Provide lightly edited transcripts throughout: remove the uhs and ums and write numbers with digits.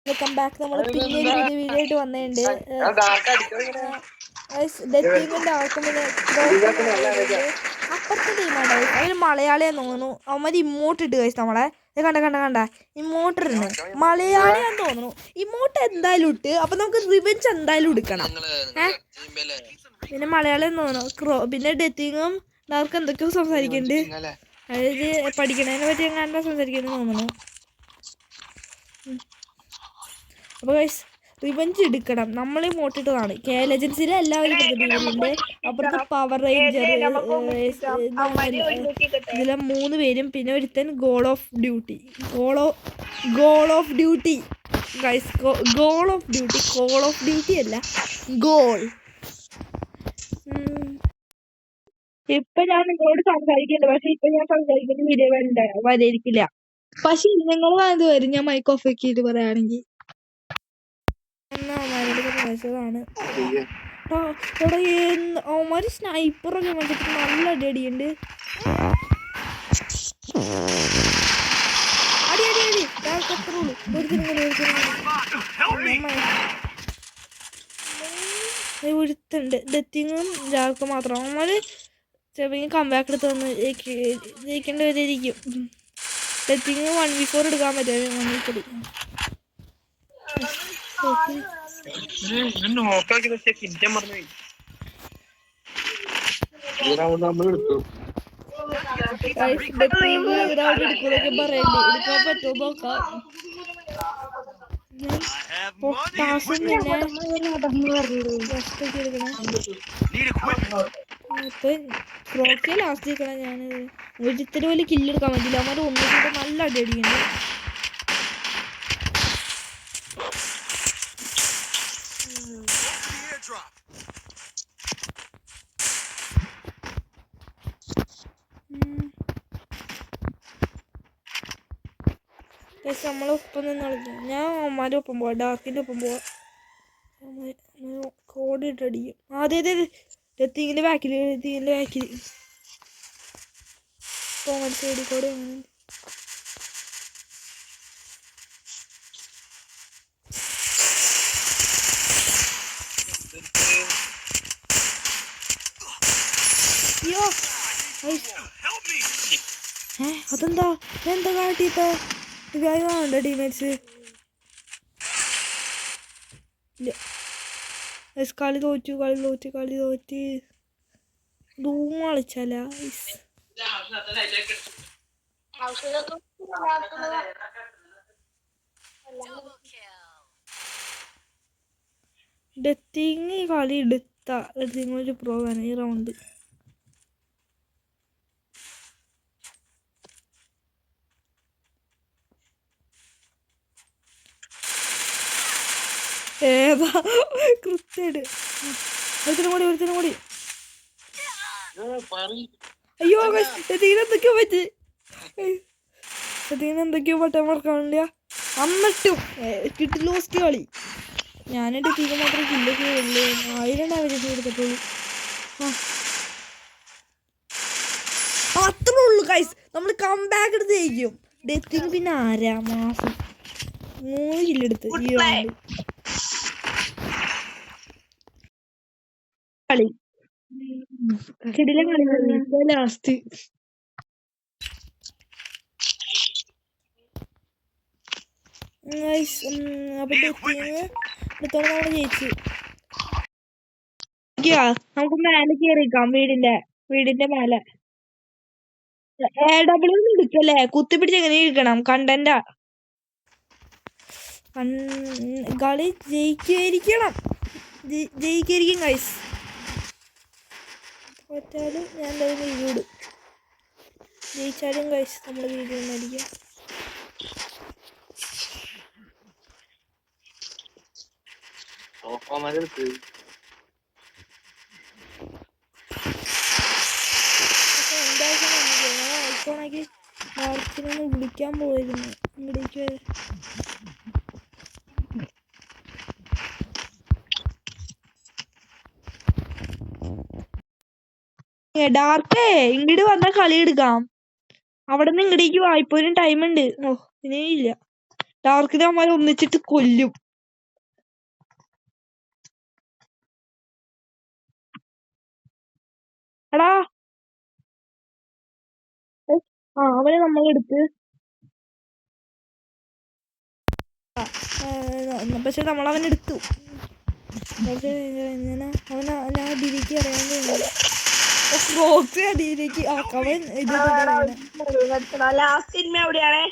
Welcome back. നമ്മൾ പിന്നെ ഒരു പുതിയ വീഡിയോ ആയിട്ട് വന്നിട്ടുണ്ട്. ഡെത്തിങ്ങിൻ്റെ ആർക്കും പിന്നെ അപ്പുറത്തെ ടീമാണ്. അവര് മലയാളിയാന്ന് തോന്നുന്നു. അവന്മാർ ഇമോട്ട് ഇട്ട് കഴിച്ചു നമ്മളെ. കണ്ട ഇമോട്ട് ഇടുന്നു. മലയാളിയാന്ന് തോന്നുന്നു. ഇമോട്ട് എന്തായാലും ഇട്ട്. അപ്പൊ നമുക്ക് റിവെഞ്ച് എന്തായാലും എടുക്കണം. പിന്നെ മലയാളിയാന്ന് തോന്നുന്നു. പിന്നെ ഡെത്തിങ്ങും അവർക്ക് എന്തൊക്കെയോ സംസാരിക്കുന്നുണ്ട്. അതായത് പഠിക്കണതിനെ പറ്റി എങ്ങാണ്ടാ സംസാരിക്കുന്നത് തോന്നുന്നു. അപ്പോൾ റിവഞ്ച് എടുക്കണം. നമ്മളെ മോട്ടിട്ടതാണ്. KL ഏജൻസിയിലെ എല്ലാവരും ഉണ്ട്. അപ്പുറത്ത് പവർ റേഞ്ചർ ഇതിലെ 3 പേരും. പിന്നെ ഒരുത്തൻ goal of duty guys. Goal of duty call of duty അല്ല, ഗോൾ. ഇപ്പൊ ഞാൻ നിങ്ങളോട് സംസാരിക്കുന്നുണ്ട്. പക്ഷെ ഇപ്പൊ ഞാൻ സംസാരിക്കുന്ന വീഡിയോ വരായിരിക്കില്ല. പക്ഷെ നിങ്ങൾ അത് വരും. ഞാൻ മൈക്ക് ഓഫ് ആക്കിയിട്ട് പറയുകയാണെങ്കിൽ ാണ് അവന്മാര് സ്നൈപ്പറൊക്കെ വെച്ചിട്ട് നല്ല അടിയുണ്ട്. അടി ഒരുത്തുണ്ട്. ഡെത്തിങ്ങും ജാർക്കും മാത്രം. അവന്മാര് ചെറിയ കംബാക്ക് എടുത്ത് വന്ന് ജയിക്കേണ്ടവരായിരിക്കും. ഡെത്തിങ് 1v4 എടുക്കാൻ പറ്റും. 1v3 എടുക്കാൻ പറ്റുമോ നോക്കാം. ലാസ്റ്റ് നിൽക്കണം. ഞാൻ ഒരിത്തിരി പോലെ കില്ലെടുക്കാൻ പറ്റില്ല. അവന്മാർ ഒന്നുകൂടെ നല്ല അടി അടിക്കുന്നുണ്ട്. നമ്മളൊപ്പം നിന്ന് കളിക്കാം. ഞാൻ അവന്മാരുടെ ഒപ്പം പോവാം. ഡാർക്കിൻ്റെ ഒപ്പം പോവാം. കോഡിട്ട് അടിക്കും. ആദ്യത്തെ ഡെത്തിങ്ങിൻ്റെ ബാക്കിൽ സൈഡിൽ കൂടെ അതെന്താ കാട്ടിത്ത വേഗമുണ്ട് ടീമേറ്റ്സ്. കളി തോറ്റ് ധൂമ കളിച്ചാല. ഡെത്തിങ് കളി ഡെത്തിങ് ഒരു പ്രോ ആണ് ഈ റൗണ്ട്. ഏതാ കൃത്യായിട്ട് ഒരുത്തിനും കൂടി. അയ്യോ എന്തൊക്കെയോ പറ്റി. എന്തൊക്കെയോ പറ്റാൻ മറക്കാണില്ല. എന്നിട്ടും കിട്ടിലോസ്റ്റ് കളി. ഞാനിട്ട് തീരെ മാത്രം കില്ലൊക്കെ ഉള്ളൂ. 1000 അവരൊക്കെ എടുത്തിട്ടുള്ളൂ. അത്രേ ഉള്ളൂ ഗൈസ്. നമ്മൾ കംബാക്ക് എടുത്ത് ജയിക്കും. ഡെത്തിങ് പിന്നെ ആരാ മാസം 3 കില്ലെടുത്ത് ഈ റൗണ്ട്. കളി ലാസ്റ്റ് അപ്പൊ നമ്മൾ ജയിച്ചു. നമുക്ക് മേലെ കയറിക്കാം. വീടിന്റെ മേലെ AW എടുക്കല്ലേ. കുത്തിപ്പിടിച്ച് എങ്ങനെ ഇരിക്കണം. കണ്ടന്റാ കളി ജയിക്കായിരിക്കും ഗൈസ്. പറ്റാലും ഞാൻ എന്തായാലും വീഡിയോ ഇടും. ജയിച്ചാലും ഗൈസ് നമ്മൾ വീഡിയോ മേടിക്കാം. ഐഫോണാക്കി ഡാർക്കിനൊന്ന് വിളിക്കാൻ പോയിരുന്നു. ഇങ്ങോട്ടേക്ക് ഡാർക്കേ ഇങ്ങോട്ട് വന്നാൽ കളി എടുക്കാം. അവിടെ നിന്ന് ഇങ്ങോട്ടേക്ക് വായ്പോരും ടൈം ഉണ്ട്. ഇനിയില്ല. ഡാർക്കിനെ അവന്മാർ ഒന്നിച്ചിട്ട് കൊല്ലും. എടാ അവനെ നമ്മളെടുത്ത് പക്ഷെ നമ്മളവനെടുത്തു. ഞാൻ അടിയിലേക്ക് അറിയാൻ റോക്സ് അടിയിലേക്ക് അവൻ ഇത് ലാസ്റ്റ് സിനിമ എവിടെയാണേ?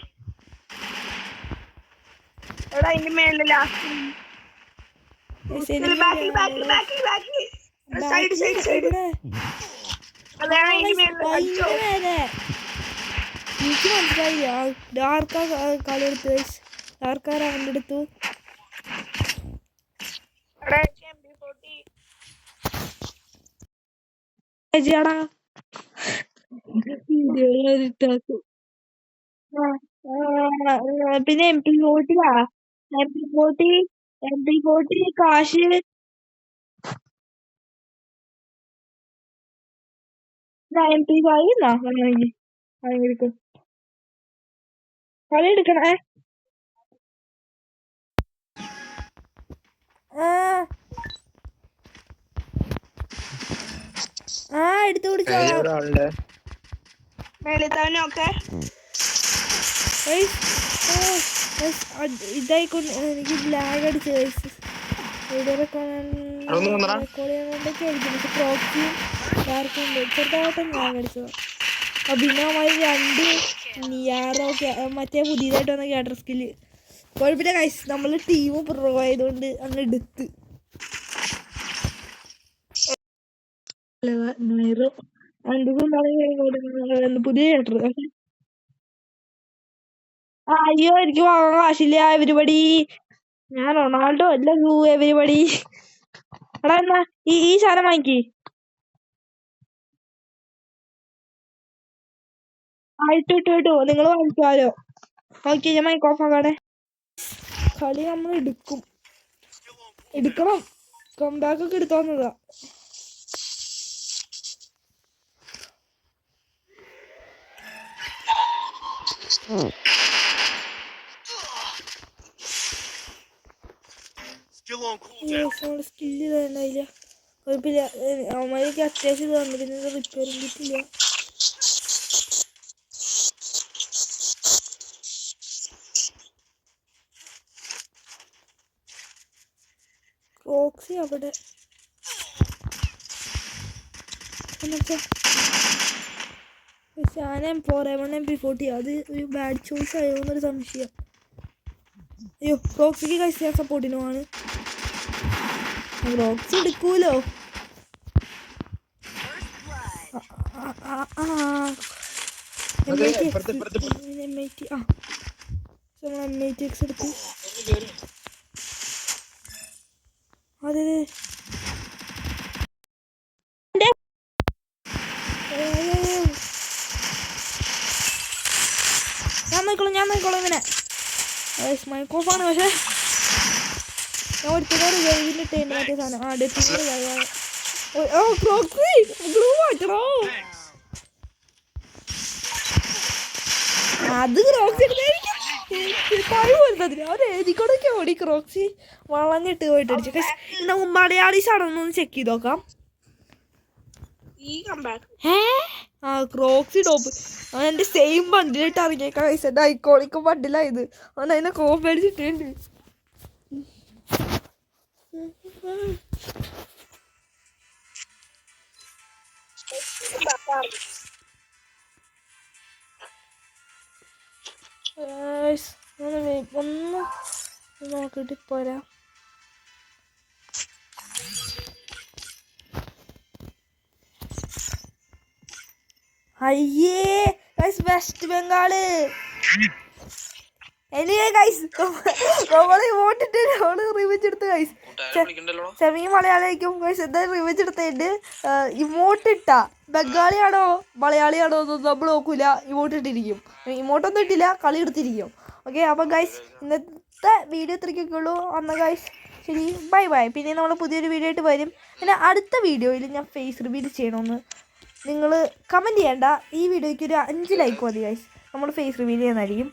എടാ അതിന്റെ മേളില് ലാസ്റ്റ് എനിക്ക് മനസ്സിലായി. ഡാർക്കാ കളി എടുത്തു, ഡാർക്കാർ അവൻ്റെ അടുത്തു. പിന്നെ MP40 കാശ് MP5 എന്നാ വേണമെങ്കിൽ കളി എടുക്കണേ. എടുത്തു പിടിച്ചോ. ഇതായിക്കൊണ്ട് എനിക്ക് ലാഗ് അടിച്ചു വീഡിയോ റെക്കോർഡിക്കൊണ്ടൊക്കെ അടിക്കും. പക്ഷെ പ്രോക്സിയും ഡാർക്കും ചെറുതായിട്ടും ലാഗ് അടിച്ചത്. അഭിനവമായി 2 നിയാറോ മറ്റേ പുതിയതായിട്ട് വന്ന ക്യാരക്ടർ സ്കില്ല് കുഴപ്പമില്ല ഗൈസ്. നമ്മൾ ടീം പ്രോ ആയതുകൊണ്ട് അങ്ങ് എടുത്ത് പുതിയ ക്യാരക്ടർ. അയ്യോ എനിക്ക് വാങ്ങാൻ കാശില്ല എവരിബഡി. ഞാൻ റൊണാൾഡോ അല്ല എവരിബഡി. എടാ എന്നാ ഈ സാധനം വാങ്ങിക്ക്. ഇട്ടു നിങ്ങൾ വാങ്ങിക്കാലോ. ഓക്കെ ഞാൻ മൈക്ക് ഓഫ് ആക്കാടെ. കളി നമ്മൾ എടുക്കണം. കംബാക്ക് ഒക്കെ എടുത്തു വന്നതാ. സ്കില്ല് തന്നില്ല. കുഴപ്പമില്ല. അവന്മാരൊക്കെ അത്യാവശ്യം തന്നു. പിന്നെ റിപ്പയറിംഗ് കിട്ടില്ല. റോക്സി അവിടെ ഞാൻ M4A1 MP40 അത് ഒരു ബാഡ് ചോയ്സ് ആയോ എന്നൊരു സംശയം. അയ്യോ റോക്സിക്ക് കഴിച്ച് ഞാൻ സപ്പോർട്ടിനുമാണ്. റോക്സ് എടുക്കൂലോ. M80X എടുത്തു. അതെ ഞാൻ നോക്കോളാം ഇവനെ. മൈക്രോഫോണ് പക്ഷെ ഞാൻ ഒരുത്തനോട് ഗൈവിലിട്ട് മറ്റേ സാധനം അത് ക്രോക്സി അവര് എഴുതിക്കൊണ്ടൊക്കെ ഓടി. ക്രോക്സി വളഞ്ഞിട്ട് പോയിട്ട് അടിച്ചു. നമുക്ക് മലയാളീസ് ആണെന്നൊന്ന് ചെക്ക് ചെയ്ത് നോക്കാം. ക്രോക്സി ടോപ്പ് അവൻ എൻ്റെ സെയിം ബണ്ടിലിട്ട് ഇറങ്ങിയേക്കാം. എൻ്റെ ഐക്കോണിക് ബണ്ടിലായത്. അവൻ അതിനെ കോപ്പ് അടിച്ചിട്ടുണ്ട്. ഒന്ന് നോക്കിട്ട് പോരാ. അയ്യേ ഗൈസ് വെസ്റ്റ് ബംഗാള്. റിവെഞ്ച് എടുത്ത് ഗൈസ്. സെമി മലയാളിക്കും ഗൈസ് എന്തായാലും റിവെഞ്ച് എടുത്തതിന്റെ ഇമോട്ട് ഇട്ടാ ബംഗാളിയാണോ മലയാളിയാണോ എന്നൊന്നും നമ്മൾ നോക്കൂല. ഇമോട്ട് ഇട്ടിരിക്കും. ഇമോട്ടൊന്നും ഇട്ടില്ല, കളി എടുത്തിരിക്കും. ഓക്കെ അപ്പം ഗൈസ് ഇന്നത്തെ വീഡിയോ ഇത്രയ്ക്കൊക്കെ ഉള്ളൂ. അന്ന് ഗൈസ് ശരി ബൈ. പിന്നെ നമ്മൾ പുതിയൊരു വീഡിയോ ആയിട്ട് വരും. പിന്നെ അടുത്ത വീഡിയോയിൽ ഞാൻ ഫേസ് റിവീൽ ചെയ്യണമെന്ന് നിങ്ങൾ കമൻറ്റ് ചെയ്യണ്ട. ഈ വീഡിയോയ്ക്ക് ഒരു 5 ലൈക്ക് മതി ഗൈസ്. നമ്മൾ ഫേസ് റിവീൽ ചെയ്യുന്നതായിരിക്കും.